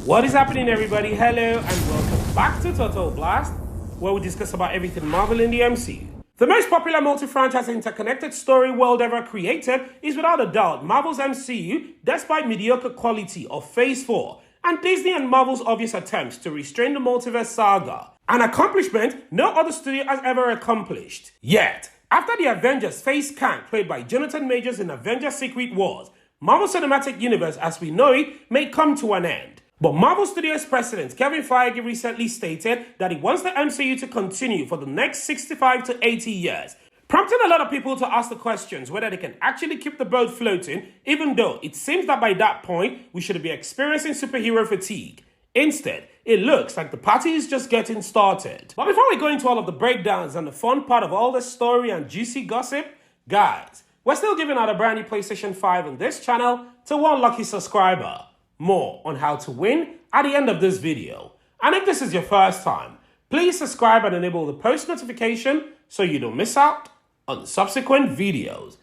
What is happening, everybody? Hello and welcome back to Total Blast, where we discuss about everything Marvel in the MCU. The most popular multi-franchise interconnected story world ever created is without a doubt Marvel's MCU, despite mediocre quality of Phase 4, and Disney and Marvel's obvious attempts to restrain the Multiverse Saga, an accomplishment no other studio has ever accomplished. Yet, after the Avengers face Kang, played by Jonathan Majors in Avengers Secret Wars, Marvel Cinematic Universe as we know it may come to an end. But Marvel Studios president Kevin Feige recently stated that he wants the MCU to continue for the next 65 to 80 years, prompting a lot of people to ask the questions whether they can actually keep the boat floating, even though it seems that by that point we should be experiencing superhero fatigue. Instead, it looks like the party is just getting started. But before we go into all of the breakdowns and the fun part of all the story and juicy gossip, guys, we're still giving out a brand new PlayStation 5 on this channel to one lucky subscriber. More on how to win at the end of this video. And if this is your first time, please subscribe and enable the post notification so you don't miss out on subsequent videos.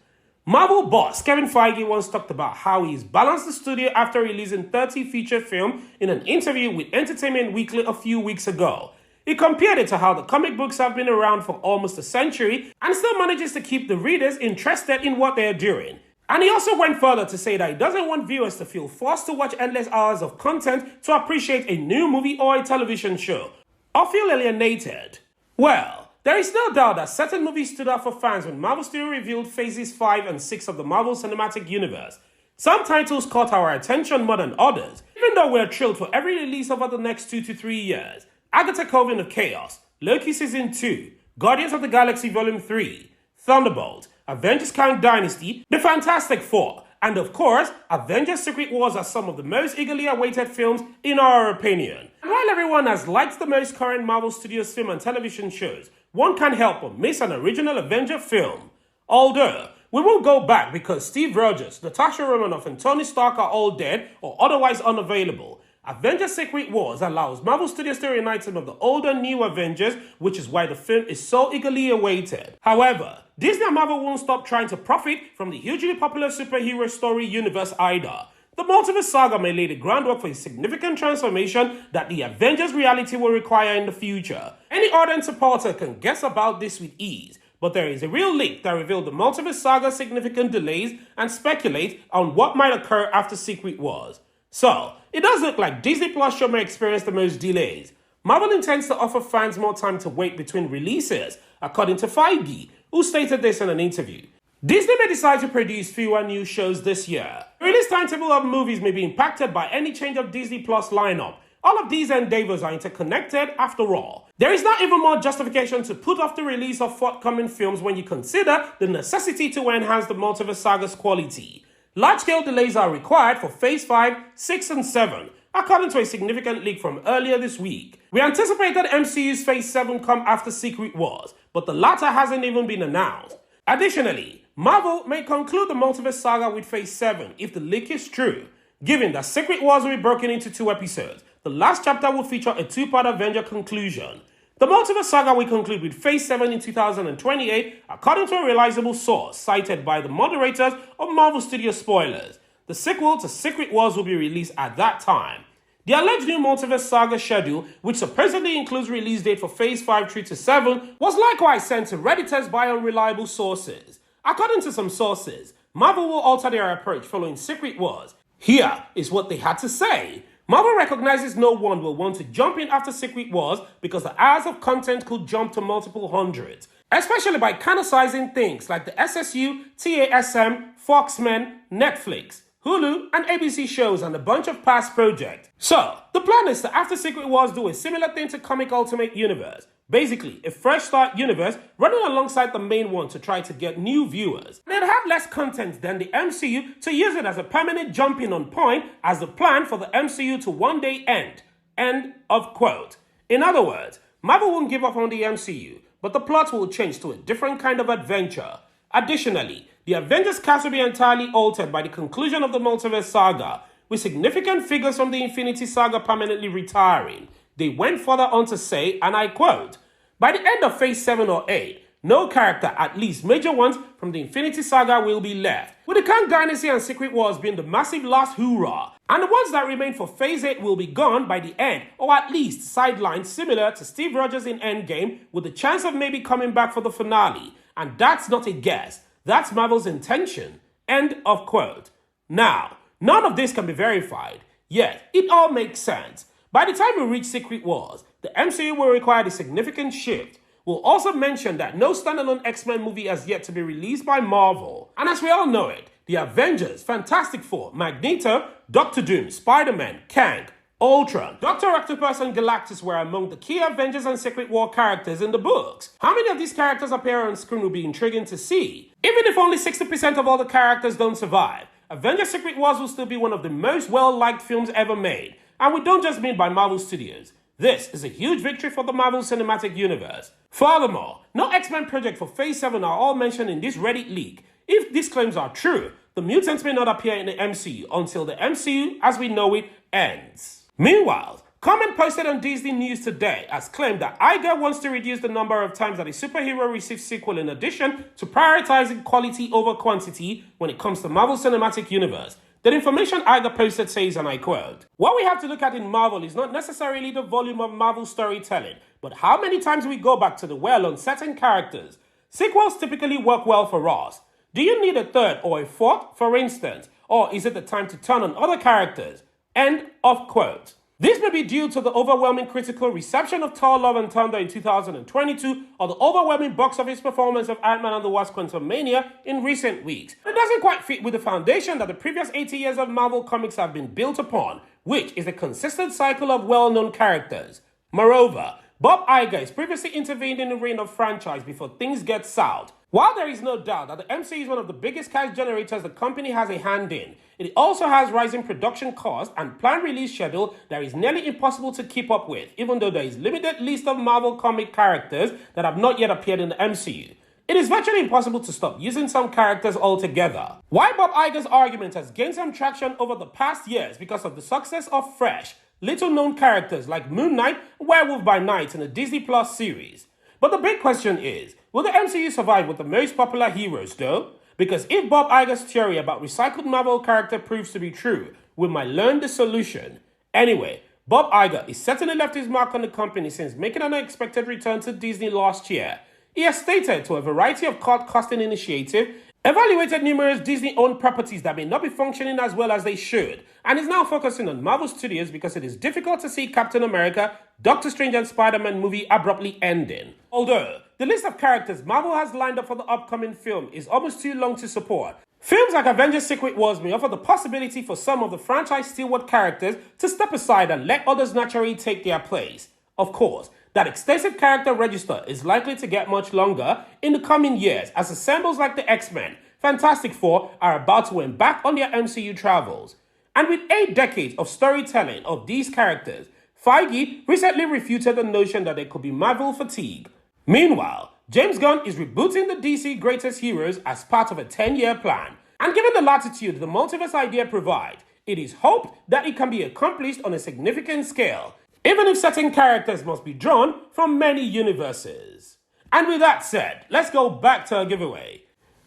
Marvel boss Kevin Feige once talked about how he's balanced the studio after releasing 30 feature films in an interview with Entertainment Weekly a few weeks ago. He compared it to how the comic books have been around for almost a century and still manages to keep the readers interested in what they're doing. And he also went further to say that he doesn't want viewers to feel forced to watch endless hours of content to appreciate a new movie or a television show, or feel alienated. Well, there is no doubt that certain movies stood out for fans when Marvel Studios revealed Phases 5 and 6 of the Marvel Cinematic Universe. Some titles caught our attention more than others, even though we're thrilled for every release over the next 2 to 3 years. Agatha Coven of Chaos, Loki Season 2, Guardians of the Galaxy Volume 3, Thunderbolt, Avengers Kang Dynasty, The Fantastic Four, and of course, Avengers Secret Wars are some of the most eagerly awaited films in our opinion. And while everyone has liked the most current Marvel Studios film and television shows, one can't help but miss an original Avenger film. Although, we won't go back because Steve Rogers, Natasha Romanoff, and Tony Stark are all dead or otherwise unavailable. Avengers Secret Wars allows Marvel Studios to reunite some of the old and new Avengers, which is why the film is so eagerly awaited. However, Disney and Marvel won't stop trying to profit from the hugely popular superhero story universe either. The Multiverse Saga may lay the groundwork for a significant transformation that the Avengers reality will require in the future. Any ardent supporter can guess about this with ease, but there is a real leak that revealed the Multiverse Saga's significant delays and speculate on what might occur after Secret Wars. So, it does look like Disney Plus show may experience the most delays. Marvel intends to offer fans more time to wait between releases, according to Feige, who stated this in an interview. Disney may decide to produce fewer new shows this year. The release timetable of movies may be impacted by any change of Disney Plus lineup. All of these endeavors are interconnected after all. There is not even more justification to put off the release of forthcoming films when you consider the necessity to enhance the Multiverse Saga's quality. Large-scale delays are required for Phase 5, 6, and 7, according to a significant leak from earlier this week. We anticipated MCU's Phase 7 come after Secret Wars, but the latter hasn't even been announced. Additionally, Marvel may conclude the Multiverse Saga with Phase 7 if the leak is true. Given that Secret Wars will be broken into 2 episodes, the last chapter will feature a 2-part Avenger conclusion. The Multiverse Saga will conclude with Phase 7 in 2028, according to a reliable source cited by the moderators of Marvel Studios Spoilers. The sequel to Secret Wars will be released at that time. The alleged new Multiverse Saga schedule, which supposedly includes release date for Phase 5 through to 7, was likewise sent to Redditors by unreliable sources. According to some sources, Marvel will alter their approach following Secret Wars. Here is what they had to say. Marvel recognizes no one will want to jump in after Secret Wars because the hours of content could jump to multiple hundreds, especially by canonicizing things like the SSU, TASM, Foxmen, Netflix, Hulu, and ABC shows and a bunch of past projects. So, the plan is to after Secret Wars do a similar thing to Comic Ultimate Universe. Basically, a fresh start universe running alongside the main one to try to get new viewers. They'd have less content than the MCU to use it as a permanent jumping on point as the plan for the MCU to one day end. End of quote. In other words, Marvel won't give up on the MCU, but the plot will change to a different kind of adventure. Additionally, the Avengers cast will be entirely altered by the conclusion of the Multiverse Saga, with significant figures from the Infinity Saga permanently retiring. They went further on to say, and I quote, "By the end of Phase 7 or 8, No character, at least major ones, from the Infinity Saga will be left, with the Kang Dynasty and Secret Wars being the massive last hoorah, and the ones that remain for Phase 8 will be gone by the end, or at least sidelined similar to Steve Rogers in Endgame, with the chance of maybe coming back for the finale. And that's not a guess, that's Marvel's intention. End of quote. Now, none of this can be verified, yet it all makes sense. By the time we reach Secret Wars, the MCU will require a significant shift. We'll also mention that no standalone X-Men movie has yet to be released by Marvel. And as we all know it, the Avengers, Fantastic Four, Magneto, Doctor Doom, Spider-Man, Kang, Ultron, Dr. Octopus and Galactus were among the key Avengers and Secret War characters in the books. How many of these characters appear on screen will be intriguing to see. Even if only 60% of all the characters don't survive, Avengers Secret Wars will still be one of the most well-liked films ever made. And we don't just mean by Marvel Studios. This is a huge victory for the Marvel Cinematic Universe. Furthermore, no X-Men project for Phase 7 are all mentioned in this Reddit leak. If these claims are true, the mutants may not appear in the MCU until the MCU, as we know it, ends. Meanwhile, comment posted on Disney News today has claimed that Iger wants to reduce the number of times that a superhero receives sequel in addition to prioritizing quality over quantity when it comes to Marvel Cinematic Universe. The information Iger posted says, and I quote, "What we have to look at in Marvel is not necessarily the volume of Marvel storytelling, but how many times we go back to the well on certain characters. Sequels typically work well for us. Do you need a third or a fourth, for instance? Or is it the time to turn on other characters?" End of quote. This may be due to the overwhelming critical reception of Thor Love and Thunder in 2022 or the overwhelming box office performance of Ant-Man and the Wasp: Quantumania in recent weeks. It doesn't quite fit with the foundation that the previous 80 years of Marvel Comics have been built upon, which is a consistent cycle of well-known characters. Moreover, Bob Iger has previously intervened in the reign of franchise before things get south. While there is no doubt that the MCU is one of the biggest cash generators the company has a hand in, it also has rising production costs and planned release schedule that is nearly impossible to keep up with, even though there is limited list of Marvel comic characters that have not yet appeared in the MCU. It is virtually impossible to stop using some characters altogether. Why Bob Iger's argument has gained some traction over the past years because of the success of fresh, little-known characters like Moon Knight and Werewolf by Night in the Disney Plus series. But the big question is, will the MCU survive with the most popular heroes though? Because if Bob Iger's theory about recycled Marvel character proves to be true, we might learn the solution. Anyway, Bob Iger is certainly left his mark on the company since making an unexpected return to Disney last year. He has stated to a variety of cost-cutting initiatives, evaluated numerous Disney-owned properties that may not be functioning as well as they should, and is now focusing on Marvel Studios because it is difficult to see Captain America, Doctor Strange and Spider-Man movie abruptly ending. Although, the list of characters Marvel has lined up for the upcoming film is almost too long to support. Films like Avengers Secret Wars may offer the possibility for some of the franchise stalwart characters to step aside and let others naturally take their place. Of course, that extensive character register is likely to get much longer in the coming years as assembles like the X-Men, Fantastic Four are about to embark on their MCU travels. And with 8 decades of storytelling of these characters, Feige recently refuted the notion that there could be Marvel fatigue. Meanwhile, James Gunn is rebooting the DC Greatest Heroes as part of a 10-year plan. And given the latitude the multiverse idea provides, it is hoped that it can be accomplished on a significant scale, even if certain characters must be drawn from many universes. And with that said, let's go back to our giveaway.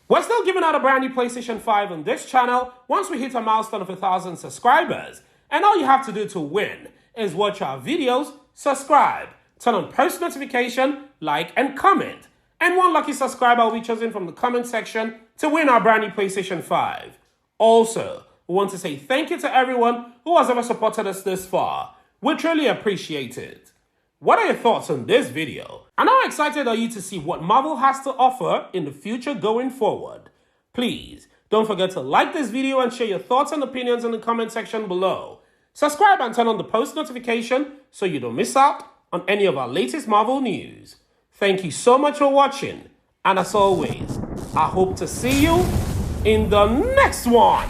We're still giving out a brand new PlayStation 5 on this channel once we hit a milestone of 1,000 subscribers. And all you have to do to win is watch our videos, subscribe, turn on post notification, like and comment. And one lucky subscriber will be chosen from the comment section to win our brand new PlayStation 5. Also, we want to say thank you to everyone who has ever supported us this far. We truly appreciate it. What are your thoughts on this video? And how excited are you to see what Marvel has to offer in the future going forward? Please, don't forget to like this video and share your thoughts and opinions in the comment section below. Subscribe and turn on the post notification so you don't miss out on any of our latest Marvel news. Thank you so much for watching, and as always, I hope to see you in the next one.